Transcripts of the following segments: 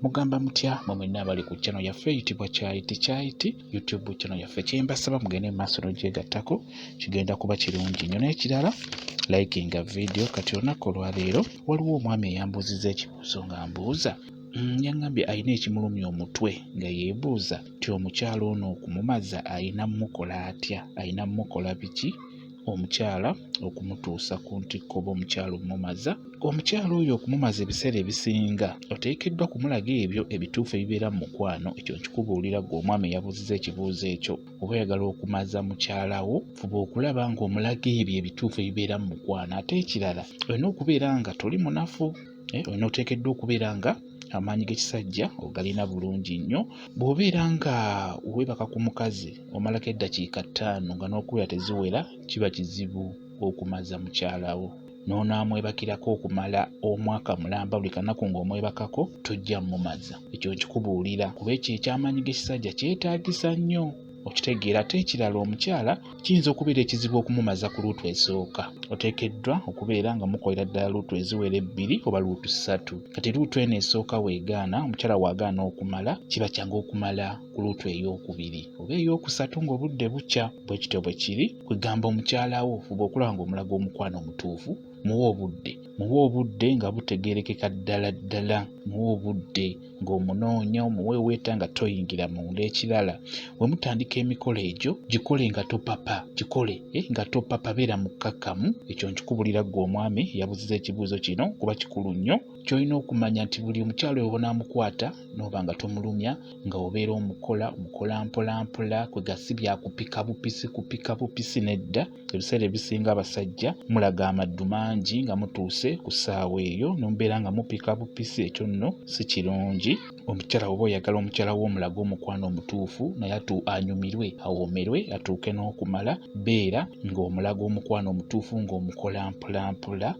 Mugamba mutya mwe mwenna abali ku channel yaffe eyitibwa Kyayiti YouTube channel yaffe. Kyembasaba mugende mu maaso n'ogyegattako kigenda kuba kirungi nnyo. N'ekirala likinga video. Kati olunaku olwaleero waliwo omwami eyambuuzizza ekibuuzo nga mbuuza yaŋŋambye alina ekimulumya omutwe nga yeebuuza ti omukyala ono okumumaza alina mukola atya, alina mukola biki omukyala okumutuusa ku ntikko oba omukyala omumaza. Omukyala oyo okumumaza ebiseera ebisinga oteekeddwa kumulaga ebyo ebituufu ebibeera mu mukwano. Ekyo nkikubuulira ggwe omwami eyabuuzizza ekibuuzo ekyo. Oba oyagala okumaza mukyalawo fuba okulaba ng'omulaga ebyo ebituufu ebibeera mu mukwano. Ate ekirala olina okubeera nga toli munafu, olina oteekeddwa okubeera nga amaanyi g'ekisajja ogalina bulungi nnyo. Bw'obeera nga weebaka ku mukazi omalako eddakiika 5 nga n'okubeera teziwera, kiba kizibu okumaza mukyalawo. N'onaamwebakirako okumala omwaka mulamba, buli kanaku ng'omwebakako tojja mumaza. Ekyo nkikubuulira kuba ekyo eky'amaanyi g'ekisajja kyetaagisa nnyo. Okitegeera. Ate ekirala omukyala kiyinza okubeera ekizibu okumumaza ku luutu esooka. Oteekeddwa okubeera nga mukolera ddala luutu eziwera 2 oba luutu 3. Kati luutu eno esooka weegaana, omukyala w'agaana okumala, kiba kyangu okumala ku luutu ey'okubiri oba ey'okusatu ng'obudde bukya. Bwe kityo bwe kiri. Kwegamba omukyalawo fuba okulaba ng'omulaga omukwano omutuufu. Muwe obudde nga butegeerekeka ddala ddala. Muwe obudde ng'omunoonya, omuwe weeta nga toyingira munda. Ekirala bwe mutandika emikolo egyo gikole nga topapa, gikole nga topapa, beera mukkakkamu. Ekyo nkikubulira ggwe omwami yabuziza ekibuuzo kino kuba kikulu nnyo. Ky'olina okumanya nti buli omukyalo oyo bonaamukwata n'oba nga tomulumya, nga obeera omukola mpola mpola, kwegasi byakupika bupisi nedda. Ebiseera ebisinga abasajja mulaga amaddu mangi nga mutuuse ku ssaawa eyo n'omubeera nga mupika bupisi. Ekyo nno si kirungi. Omukyala oba oyagala omukyala w'omulaga omukwano omutuufu naye anyumirwe, awoomerwe, atuuke n'okumala, beera ng'omulaga omukwano omutuufu ng'omukola mpola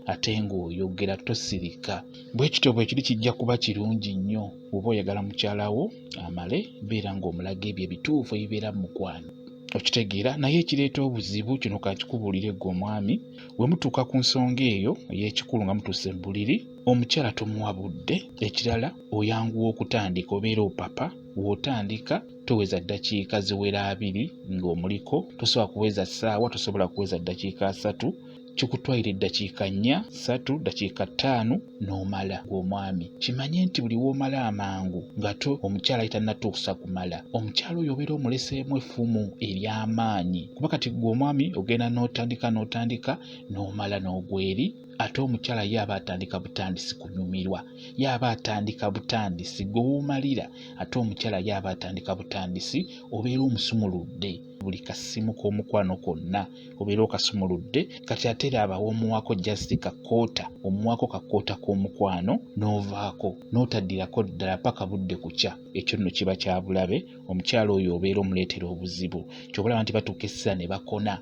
ate ng'oyogera tosirika. Bwe kityo bwe kiri kijja kuba kirungi nnyo. Oba oyagala mukyalawo amale, beera ng'omulaga ebyo ebituufu ebibeera mu mukwano. Okitegeera. Naye ekireeta obuzibu kino kakikubuulire ggwe omwami, we mutuuka ku nsonga eyo ey'ekikulu nga mutuuse mu buliri, omukyala tomuwa budde. Ekirala oyanguwa okutandika, obeera opapa. W'otandika toweza ddakiika ziwera 2 ng'omuliko, tosobola kuweza ssaawa, tosobola kuweza ddakiika 3. Kikutwalira eddakiika 4, 3, ddakiika 5 n'omala. Omwami kimanye nti buli w'omala amangu nga omukyala ayitannatuusa kumala, omukyala oyo obeera omuleseemu effumu ery'amaanyi. Kuba kati gwe omwami ogenda n'otandika n'omala n'ogweri. Ate omukyala ye aba atandika butandisi kunyumirwa, ye aba atandika butandisi gwe w'omalira. Ate omukyala ye aba atandika butandisi, obeera omusumuludde. Buli kasimu k'omukwano konna obeera okasumuludde. Kati ate aba w'omuwaako just kakoota, omuwaako kakoota k'omukwano n'ovaako n'otaddirako ddala paka budde kukya. Ekyo nno kiba kya bulabe. Omukyala oyo obeera omuleetera obuzibu. Ky'obalaba nti batuuka essira ne bakona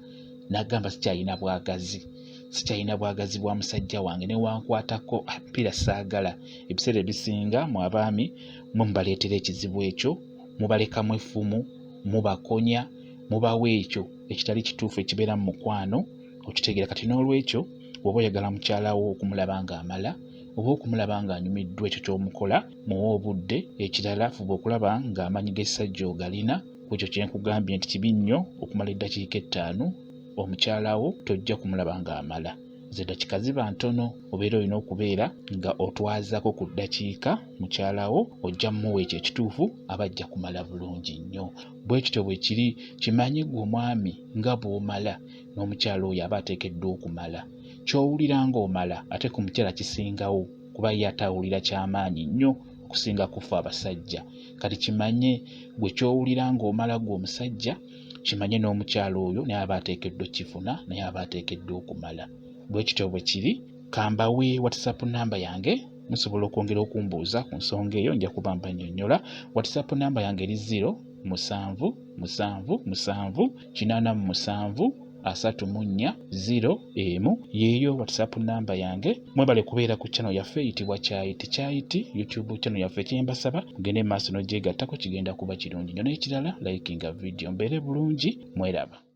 n'agamba sikyalina bwagazi bwa musajja wange, ne wankwatako mpira saagala. Ebiseera ebisinga mu abaami mwe mubaleetera ekizibu ekyo, mubalekamu effumu, mubakonya, mubawa ekyo ekitali kituufu ekibeera mu mukwano. Okitegeera. Kati n'olwekyo oba oyagala mukyalawo okumulaba ng'amala oba okumulaba ng'anyumiddwa ekyo ky'omukola, muwe obudde. Ekirala fuba okulaba ng'amaanyi g'essajja ogalina. Ku ekyo kye nkugambye nti kibi nnyo okumala eddakiika 5 omukyalawo tojja kumulaba ng'amala. Eddakiika ziba ntono. Obeera olina okubeera nga otwazaako ku ddakiika mukyalawo, ojja mmuwa ekyo ekituufu, aba ajja kumala bulungi nnyo. Bwe kityo bwe kiri. Kimanye ggwe omwami nga bw'omala n'omukyala oyo aba ateekeddwa okumala. Ky'owulira ng'omala ate ku mukyala kisingawo, kuba ye atawulira ky'amaanyi nnyo okusinga kufa abasajja. Kati kimanye gwe ky'owulira ng'omala ggwe omusajja, kimanye n'omukyala oyo naye aba ateekeddwa kifuna, naye aba ateekeddwa okumala. Bwe kityo bwe kiri. Kambawe WhatsApp namba yange, musobola okwongera okumbuuza ku nsonga eyo, nja kuba mbannyonnyola. WhatsApp namba yange eri 077873401 yeeyo WhatsApp namba yange. Mwebale kubeera ku channel yaffe eyitibwa Kyayiti YouTube channel yaffe. Kyembasaba mugende mu maaso n'ogyegattako, kigenda kuba kirungi nnyo. N'ekirala likinga video. Mbeere bulungi, mweraba.